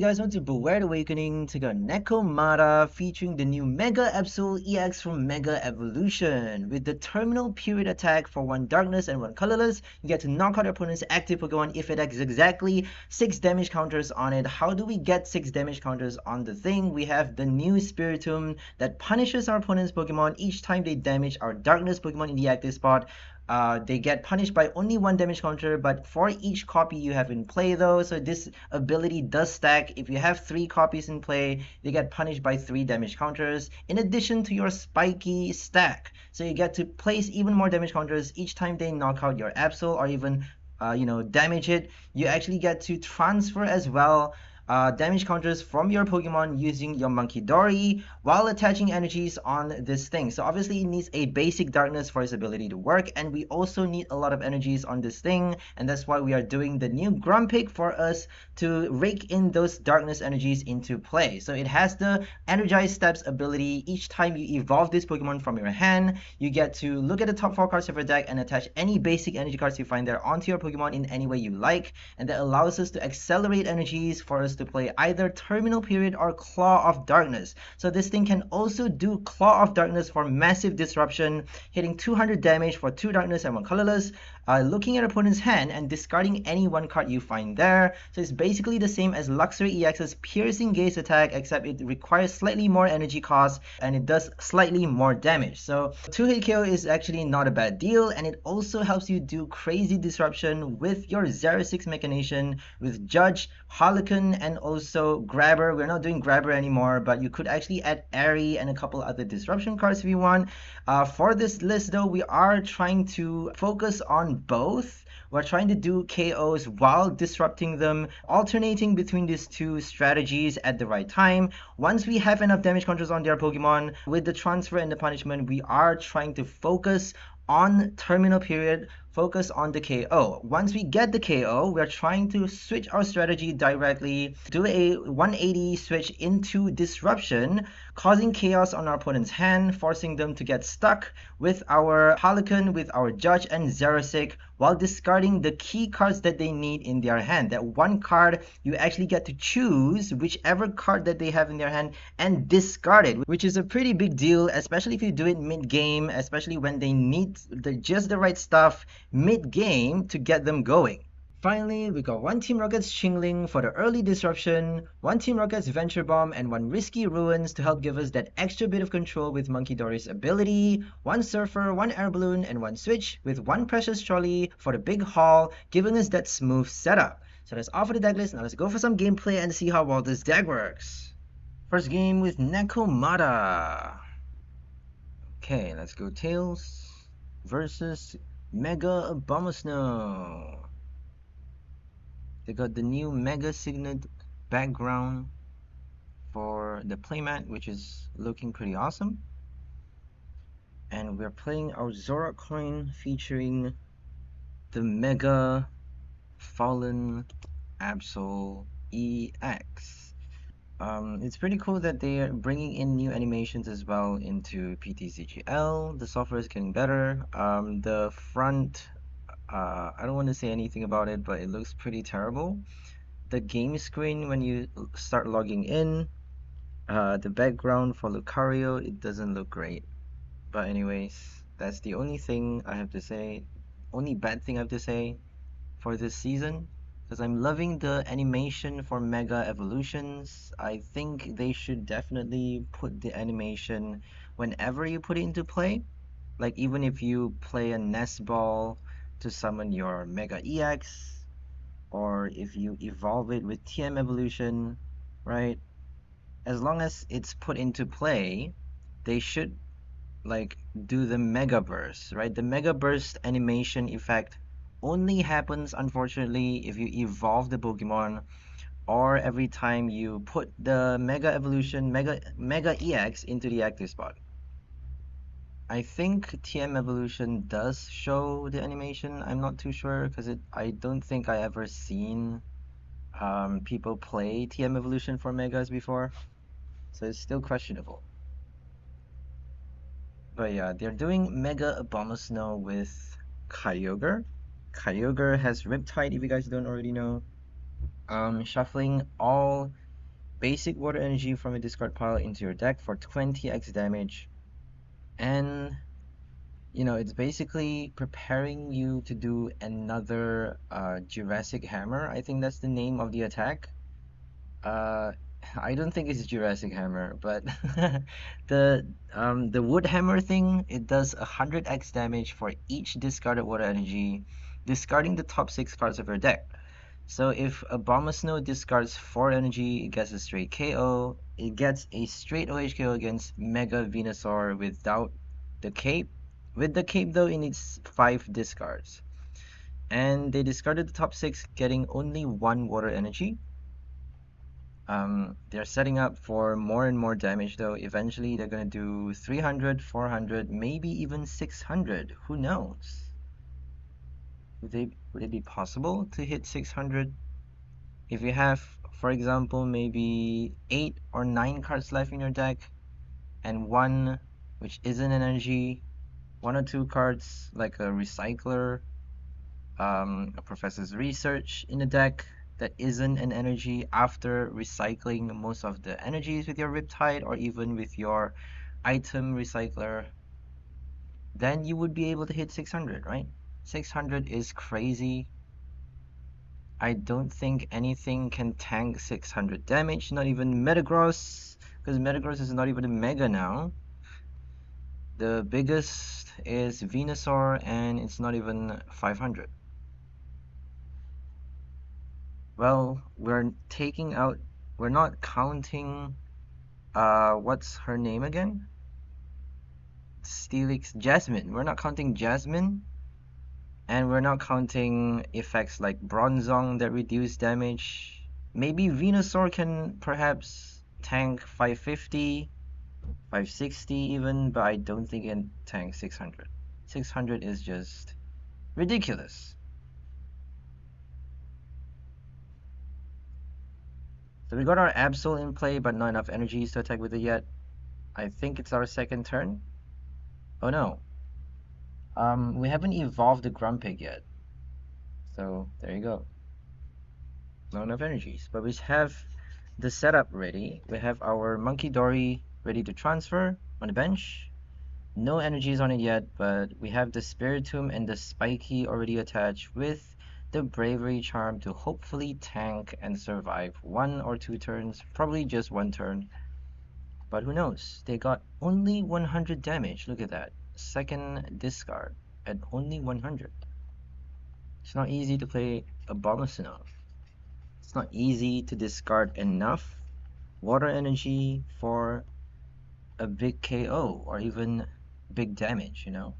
guys, welcome to Beware the Awakening to go Nekomata featuring the new Mega Absol EX from Mega Evolution. With the terminal period attack for 1 darkness and 1 colorless, you get to knock out your opponent's active Pokemon if it has exactly 6 damage counters on it. How do we get 6 damage counters on the thing? We have the new Spiritomb that punishes our opponent's Pokemon each time they damage our darkness Pokemon in the active spot. They get punished by only 1 damage counter, but for each copy you have in play though, so this ability does stack. If you have 3 copies in play, they get punished by 3 damage counters in addition to your spiky stack. So you get to place even more damage counters each time they knock out your Absol or even damage it. You actually get to transfer as well damage counters from your Pokemon using your Munkidori while attaching energies on this thing. So obviously it needs a basic darkness for its ability to work, and we also need a lot of energies on this thing, and that's why we are doing the new Grumpig for us to rake in those darkness energies into play. So it has the Energize Steps ability. Each time you evolve this Pokemon from your hand, you get to look at the top 4 cards of your deck and attach any basic energy cards you find there onto your Pokemon in any way you like, and that allows us to accelerate energies for us to play either Terminal Period or Claw of Darkness. So this thing can also do Claw of Darkness for massive disruption, hitting 200 damage for 2 darkness and 1 colorless, looking at opponent's hand and discarding any 1 card you find there. So it's basically the same as Luxury EX's Piercing Gaze attack, except it requires slightly more energy cost and it does slightly more damage. So 2-hit KO is actually not a bad deal, and it also helps you do crazy disruption with your Xerosic Machination, with Judge, Harlequin, and also Grabber. We're not doing Grabber anymore, but you could actually add Airy and a couple other disruption cards if you want. For this list though, we are trying to focus on both. We're trying to do KOs while disrupting them, alternating between these 2 strategies at the right time. Once we have enough damage counters on their Pokemon, with the transfer and the punishment, we are trying to focus on Terminal Period, focus on the KO. Once we get the KO, we're trying to switch our strategy directly, do a 180 switch into Disruption, causing chaos on our opponent's hand, forcing them to get stuck with our Harlequin, with our Judge and Xerosic, while discarding the key cards that they need in their hand. That 1 card, you actually get to choose whichever card that they have in their hand and discard it, which is a pretty big deal, especially if you do it mid-game, especially when they need just the right stuff mid-game to get them going. Finally, we got 1 Team Rocket's Chingling for the early disruption, 1 Team Rocket's Venture Bomb, and 1 Risky Ruins to help give us that extra bit of control with Munkidori's ability, 1 Surfer, 1 Air Balloon, and 1 Switch with 1 Precious Trolley for the big haul, giving us that smooth setup. So that's all for the deck list. Now let's go for some gameplay and see how well this deck works. First game with Nekomata. Okay, let's go Tails versus Mega Abomasnow. They got the new Mega Signet background for the playmat, which is looking pretty awesome. And we're playing our Zoroark coin featuring the Mega Fallen Absol EX. It's pretty cool that they are bringing in new animations as well into PTCGL. The software is getting better. The front, I don't want to say anything about it, but it looks pretty terrible. The game screen when you start logging in, the background for Lucario, it doesn't look great. But anyways, that's the only thing I have to say, only bad thing I have to say for this season, because I'm loving the animation for Mega Evolutions. I think they should definitely put the animation whenever you put it into play. Like even if you play a Nest Ball to summon your Mega EX, or if you evolve it with TM Evolution, right? As long as it's put into play, they should like do the Mega Burst, right? The Mega Burst animation effect only happens, unfortunately, if you evolve the Pokemon or every time you put the Mega Evolution, Mega EX into the active spot. I think TM Evolution does show the animation. I'm not too sure because I don't think I ever seen people play TM Evolution for Megas before, so it's still questionable. But yeah, they're doing Mega Abomasnow with Kyogre. Kyogre has Riptide, if you guys don't already know. Shuffling all basic water energy from your discard pile into your deck for 20x damage. And you know, it's basically preparing you to do another Jurassic Hammer. I think that's the name of the attack. Uh, I don't think it's Jurassic Hammer, but the Wood Hammer thing, it does 100x damage for each discarded water energy, discarding the top 6 cards of your deck. So if a Abomasnow discards 4 energy, it gets a straight KO. It gets a straight OHKO against Mega Venusaur without the cape. With the cape though, it needs 5 discards. And they discarded the top 6, getting only 1 water energy. They're setting up for more and more damage though. Eventually they're gonna do 300, 400, maybe even 600. Who knows? Would it be possible to hit 600? If you have, for example, maybe 8 or 9 cards left in your deck, and one which isn't an energy, 1 or 2 cards like a Recycler, a Professor's Research in the deck that isn't an energy after recycling most of the energies with your Riptide or even with your item Recycler, then you would be able to hit 600, right? 600 is crazy. I don't think anything can tank 600 damage, not even Metagross, because Metagross is not even a Mega now. The biggest is Venusaur, and it's not even 500. Well, we're not counting, what's her name again? Steelix Jasmine. We're not counting Jasmine, and we're not counting effects like Bronzong that reduce damage. Maybe Venusaur can perhaps tank 550, 560 even, but I don't think it can tank 600. 600 is just ridiculous. So we got our Absol in play, but not enough energies to attack with it yet. I think it's our second turn. Oh no. We haven't evolved the Grumpig yet. So there you go. Not enough energies. But we have the setup ready. We have our Munkidori ready to transfer on the bench. No energies on it yet, but we have the Spiritomb and the Spiky already attached with the Bravery Charm to hopefully tank and survive 1 or 2 turns, probably just 1 turn. But who knows? They got only 100 damage. Look at that. Second discard at only 100. It's not easy to play Abomasnow. It's not easy to discard enough water energy for a big KO or even big damage, you know?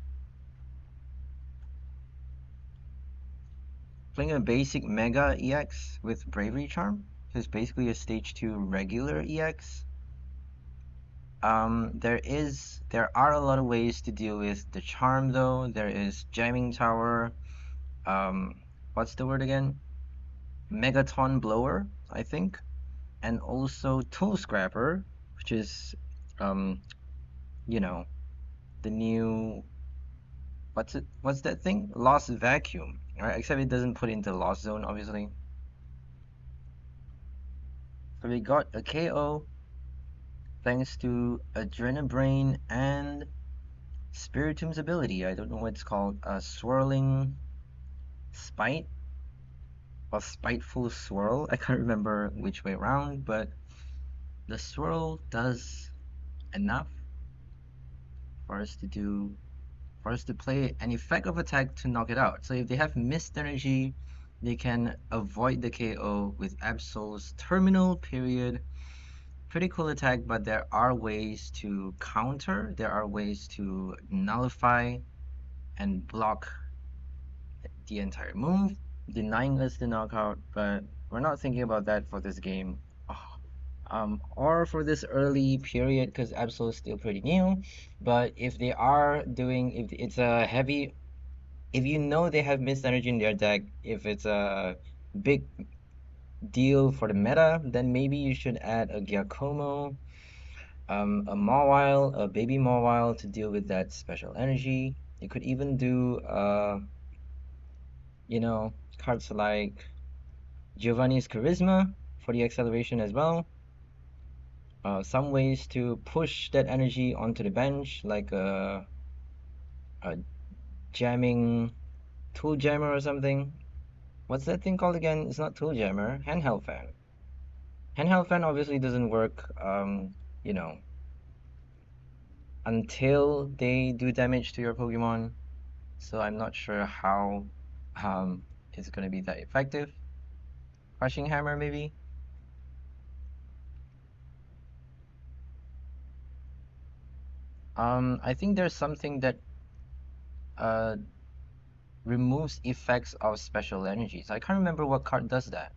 Playing a basic Mega EX with Bravery Charm is basically a stage 2 regular EX. There are a lot of ways to deal with the charm though. There is Jamming Tower, what's the word again? Megaton Blower, I think, and also Toe Scrapper, which is you know, the new, what's that thing? Lost Vacuum, right? Except it doesn't put into Lost Zone, obviously. So we got a KO thanks to Adrenabrain and Spiritomb's ability. I don't know what it's called. Swirling Spite or Spiteful Swirl. I can't remember which way around, but the swirl does enough for us to play an effective attack to knock it out. So if they have missed energy, they can avoid the KO with Absol's Terminal Period. Pretty cool attack, but there are ways to counter, there are ways to nullify and block the entire move, denying us the knockout, but we're not thinking about that for this game. Or for this early period, because Absol is still pretty new. But if they are doing, if it's a heavy, if you know they have missed energy in their deck, if it's a big deal for the meta, then maybe you should add a Giacomo, a Mawile, a baby Mawile to deal with that special energy. You could even do, you know, cards like Giovanni's Charisma for the acceleration as well. some ways to push that energy onto the bench, like a jamming tool jammer or something. What's that thing called again? It's not tool jammer, handheld fan. Handheld fan obviously doesn't work, you know, until they do damage to your Pokemon. So I'm not sure how it's gonna be that effective. Crushing hammer maybe. I think there's something that uh removes effects of special energies. I can't remember what card does that.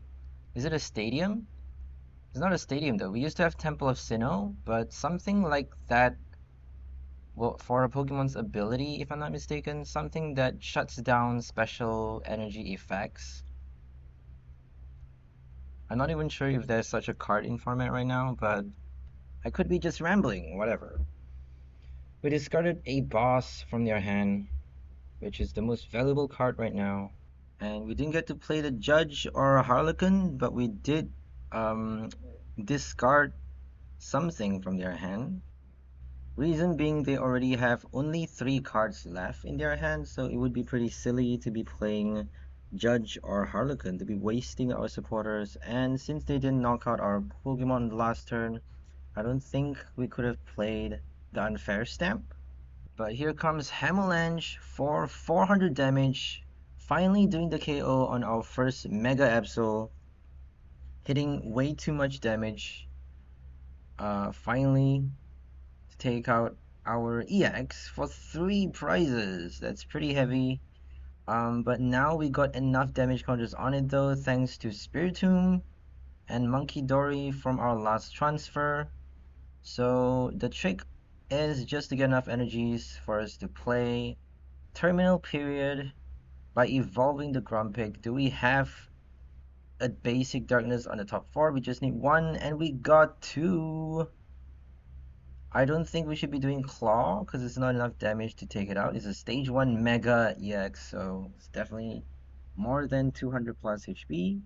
Is it a stadium? It's not a stadium though. We used to have Temple of Sinnoh, but something like that. Well, for a Pokemon's ability, if I'm not mistaken, something that shuts down special energy effects. I'm not even sure if there's such a card in format right now, but I could be just rambling, whatever. We discarded a boss from their hand, which is the most valuable card right now. And we didn't get to play the Judge or Harlequin, but we did um, discard something from their hand. Reason being they already have only 3 cards left in their hand, so it would be pretty silly to be playing Judge or Harlequin, to be wasting our supporters. And since they didn't knock out our Pokemon the last turn, I don't think we could have played the Unfair Stamp. But here comes Hamalanche for 400 damage, finally doing the KO on our first Mega Absol, hitting way too much damage. Finally to take out our EX for 3 prizes. That's pretty heavy. But now we got enough damage counters on it though, thanks to Spiritomb and Munkidori from our last transfer. So the trick is just to get enough energies for us to play terminal period by evolving the Grumpig. Do we have a basic darkness on the top 4? We just need 1 and we got 2. I don't think we should be doing Claw because it's not enough damage to take it out. It's a stage 1 Mega EX, so it's definitely more than 200 plus HP.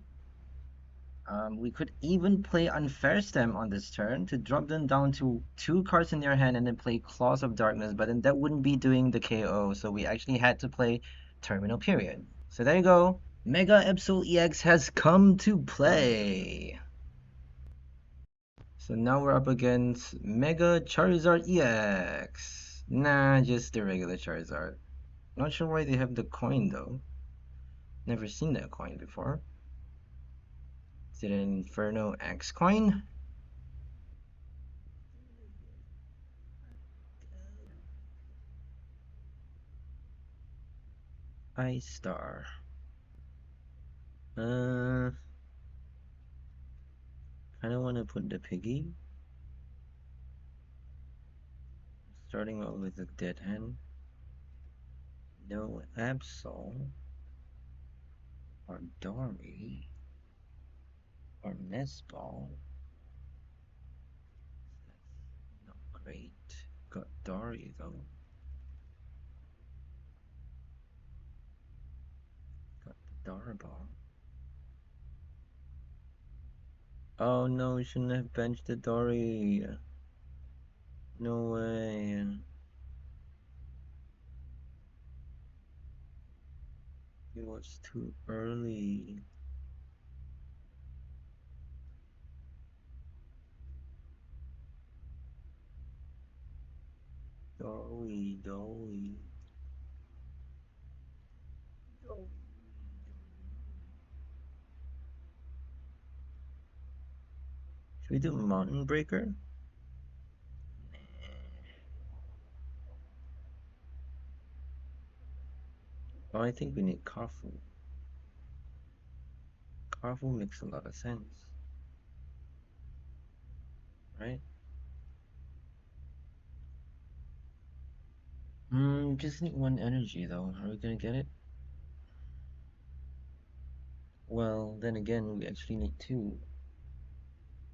We could even play Unfair Stem on this turn to drop them down to 2 cards in their hand and then play Claws of Darkness, but then that wouldn't be doing the KO, so we actually had to play Terminal Period. So there you go. Mega Absol EX has come to play. So now we're up against Mega Charizard EX. Nah, just the regular Charizard. Not sure why they have the coin though. Never seen that coin before. Is it an Inferno X coin? Ice Star. I don't want to put the piggy. Starting off with a dead hand. No Absol. Or Dory. Or Nest Ball. That's not great. Got Dory though. Got the Darball. Oh no, we shouldn't have benched the Dory. No way. It was too early. Dory. Should we do Mountain Breaker? Oh, I think we need Kafu. Kafu makes a lot of sense. Right? Just need 1 energy though. Are we gonna get it? Well, then again, we actually need 2.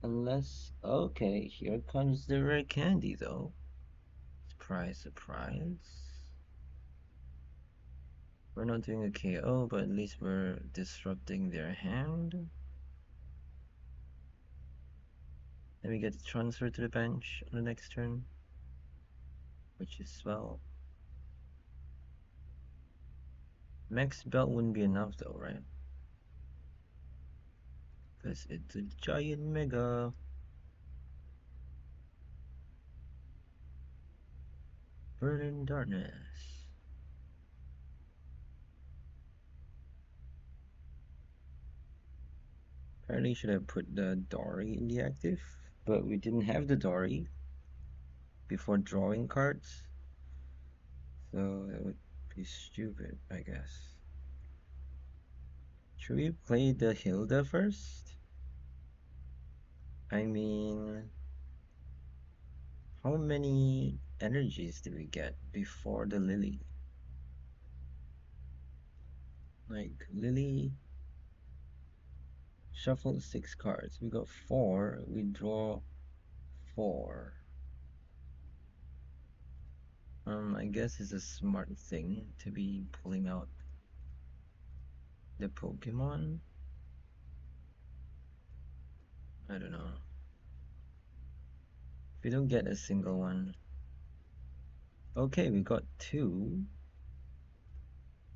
Unless, okay, here comes the rare candy though. Surprise, surprise. We're not doing a KO, but at least we're disrupting their hand. Then we get to transfer to the bench on the next turn, which is swell. Max belt wouldn't be enough though, right? Because it's a giant mega. Burning darkness. Apparently should have put the Dory in the active, but we didn't have the Dory before drawing cards, so that would be stupid, I guess. Should we play the Hilda first? I mean, how many energies did we get before the Lily? Like, Lily shuffled 6 cards. We got 4, we draw 4. I guess it's a smart thing to be pulling out the Pokemon. I don't know. If we don't get a single one. Okay, we got 2.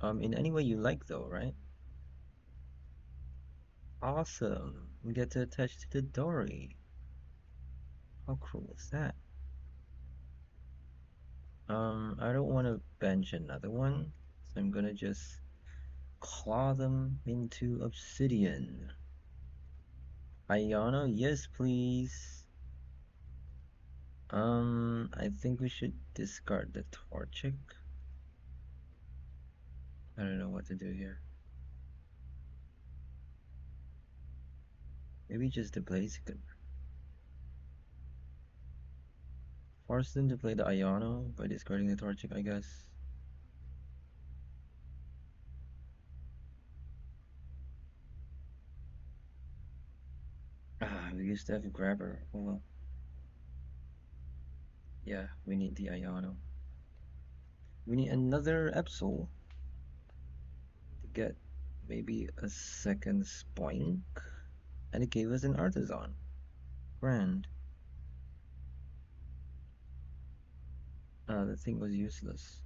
In any way you like though, right? Awesome. We get to attach to the Dory. How cool is that? I don't want to bench another one, so I'm gonna just claw them into Obsidian. Iono, yes please. I think we should discard the Torchic. I don't know what to do here. Maybe just the Blaziken. Force them to play the Iono by discarding the Torchic, I guess. We used to have a grabber. Oh well. Yeah, we need the Iono. We need another Absol to get maybe a second Spoink. And it gave us an Artisan. Grand. The thing was useless.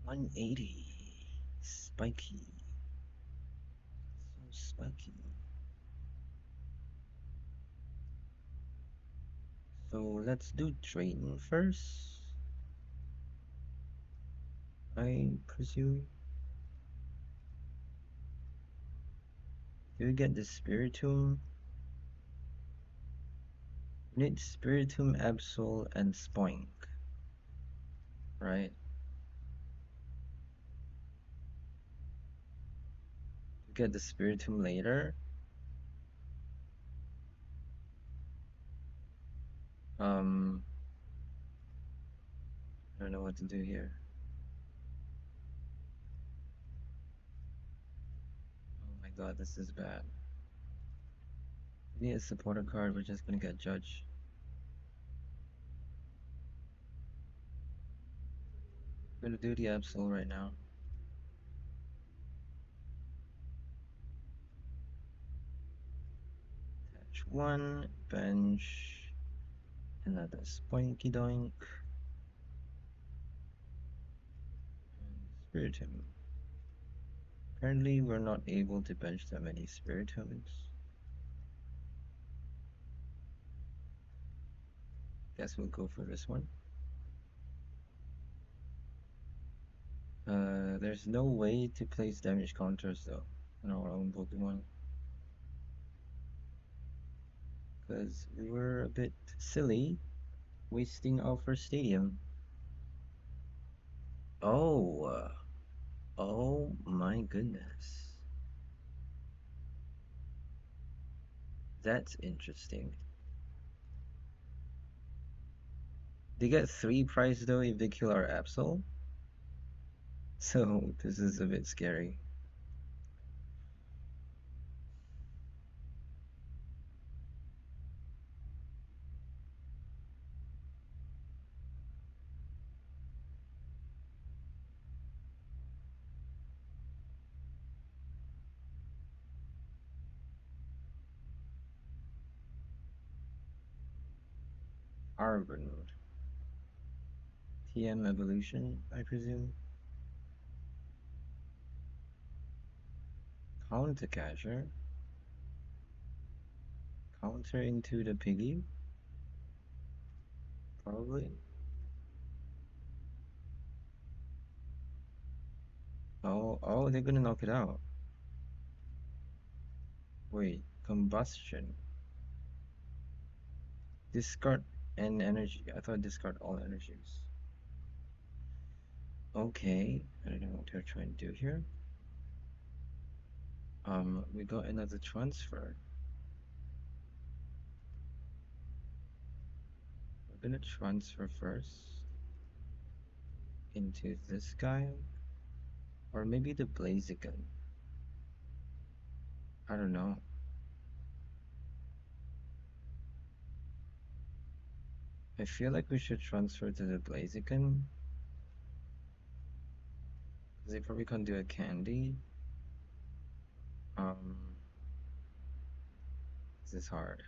$180. Spiky. So spiky. So let's do Drayton first, I presume. Do we get the Spiritomb? We need Spiritomb, Absol, and Spoink, right? We get the Spiritomb later. I don't know what to do here. Oh my god, this is bad. We need a supporter card, we're just gonna get Judge. I'm gonna do the Absol right now. Attach 1, bench, another Spoinky Doink. Spiritomb. Apparently we're not able to bench that many Spiritombs. Guess we'll go for this one. There's no way to place damage counters though on our own Pokemon, because we were a bit silly wasting our first stadium. Oh, oh my goodness. That's interesting. They get 3 prize though if they kill our Absol. So this is a bit scary. Arven. TM evolution, I presume. Counter Catcher. Counter into the piggy. Probably. Oh, they're gonna knock it out. Wait, combustion. Discard an energy. I thought discard all energies. Okay, I don't know what they're trying to do here. We got another transfer. We're gonna transfer first into this guy, or maybe the Blaziken. I don't know. I feel like we should transfer to the Blaziken, because they probably can't do a candy. This is hard.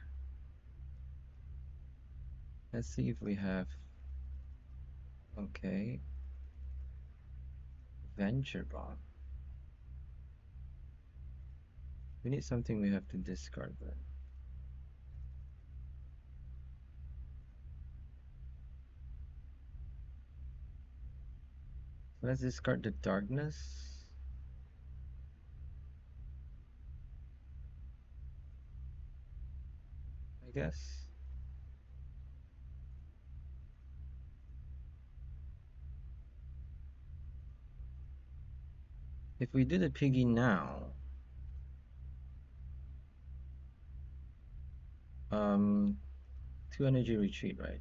Let's see if we have. Okay. Venture Bomb. We need something we have to discard then. Let's discard the Darkness. I guess. If we do the piggy now, 2 energy retreat, right?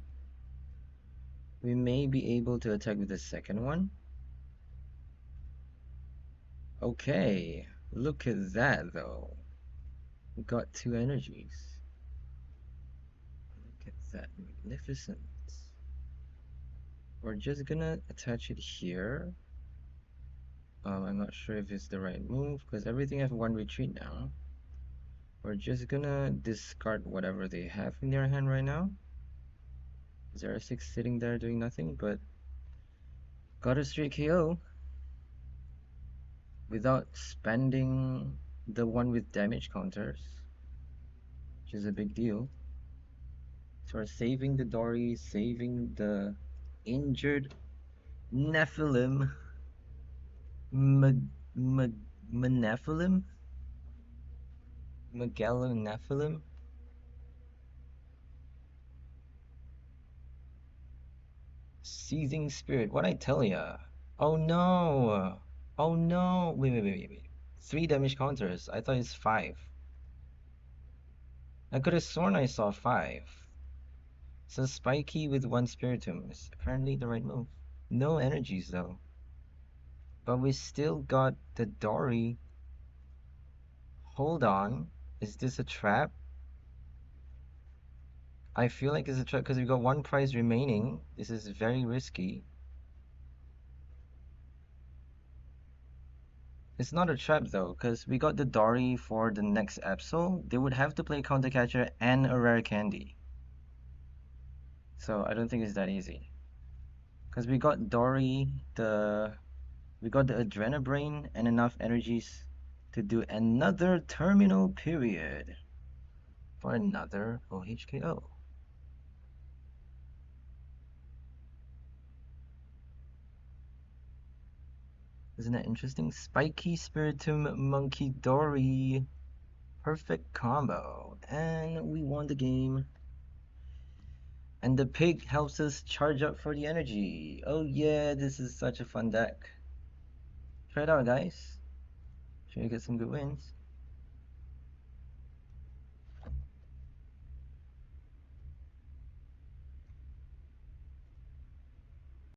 We may be able to attack with the second one. Okay, look at that though. We got 2 energies. Look at that magnificence. We're just gonna attach it here. I'm not sure if it's the right move because everything has 1 retreat now. We're just gonna discard whatever they have in their hand right now. Xerosic sitting there doing nothing, but got a straight KO without spending the one with damage counters, which is a big deal. So we're saving the Dory, saving the injured Nephilim. Nephilim? Magellan Nephilim? Seething Spirit, what'd I tell ya? Oh no! Oh no! Wait. 3 damage counters. I thought it's 5. I could have sworn I saw 5. So Spiky with 1 Spiritomb is apparently the right move. No energies though. But we still got the Dory. Hold on. Is this a trap? I feel like it's a trap because we got 1 prize remaining. This is very risky. It's not a trap though, because we got the Dory for the next Absol. They would have to play Counter Catcher and a rare candy. So I don't think it's that easy. Because we got Dory, we got the Adrenabrain and enough energies to do another terminal period for another OHKO. Isn't that interesting? Spiky Spiritomb Munkidori. Perfect combo. And we won the game. And the pig helps us charge up for the energy. Oh yeah, this is such a fun deck. Try it out, guys. Sure you get some good wins.